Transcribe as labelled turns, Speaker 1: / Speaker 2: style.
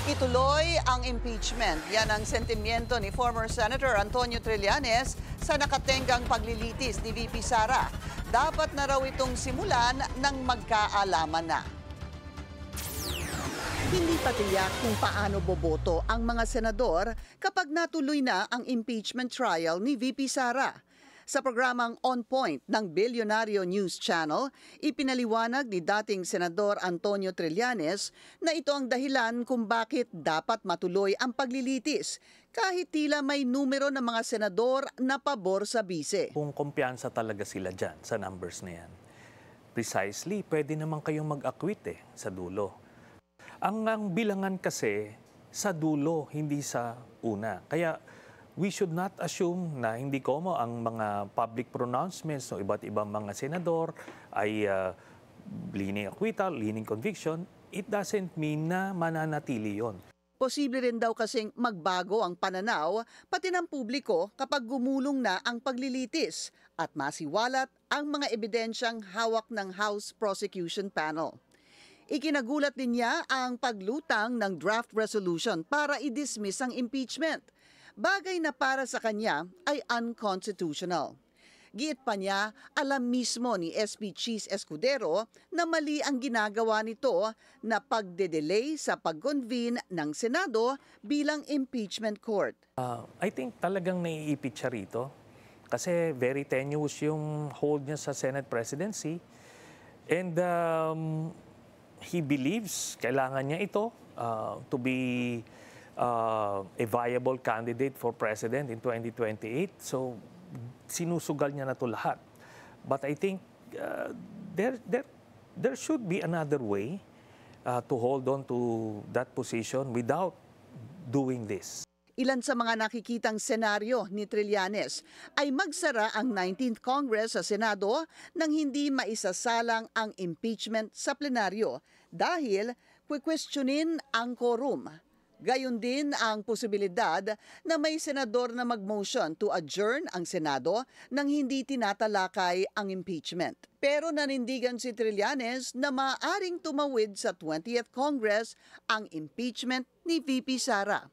Speaker 1: Ituloy ang impeachment. Yan ang sentimiento ni former Senator Antonio Trillanes sa nakatenggang paglilitis ni VP Sara. Dapat na raw itong simulan ng magkaalaman na. Hindi pa tiyak kung paano boboto ang mga senador kapag natuloy na ang impeachment trial ni VP Sara. Sa programang On Point ng Bilyonaryo News Channel, ipinaliwanag ni dating Senador Antonio Trillanes na ito ang dahilan kung bakit dapat matuloy ang paglilitis kahit tila may numero ng mga senador na pabor sa bise.
Speaker 2: Kung kumpiyansa talaga sila dyan sa numbers na yan, precisely, pwede naman kayong mag-acquit sa dulo. Ang bilangan kasi sa dulo, hindi sa una. Kaya we should not assume na hindi komo ang mga public pronouncements ng iba't ibang mga senador ay leaning acquittal, leaning conviction. It doesn't mean na mananatili yon.
Speaker 1: Posible rin daw kasing magbago ang pananaw pati ng publiko kapag gumulong na ang paglilitis at masiwalat ang mga ebidensyang hawak ng House Prosecution Panel. Ikinagulat din niya ang paglutang ng draft resolution para i-dismiss ang impeachment. Bagay na para sa kanya ay unconstitutional. Giit pa niya, alam mismo ni SP Cheese Escudero na mali ang ginagawa nito na pagde-delay sa pag-convene ng Senado bilang impeachment court.
Speaker 2: I think talagang naiipit siya rito kasi very tenuous yung hold niya sa Senate presidency. And he believes kailangan niya ito to be a viable candidate for president in 2028. So, sinusugal niya na ito lahat. But I think there should be another way to hold on to that position without doing this.
Speaker 1: Ilan sa mga nakikitang senaryo ni Trillanes ay magsara ang 19th Congress sa Senado nang hindi maisasalang ang impeachment sa plenaryo dahil kwekwestiyonin ang quorum. Gayon din ang posibilidad na may senador na mag-motion to adjourn ang Senado nang hindi tinatalakay ang impeachment. Pero nanindigan si Trillanes na maaaring tumawid sa 20th Congress ang impeachment ni VP Sara.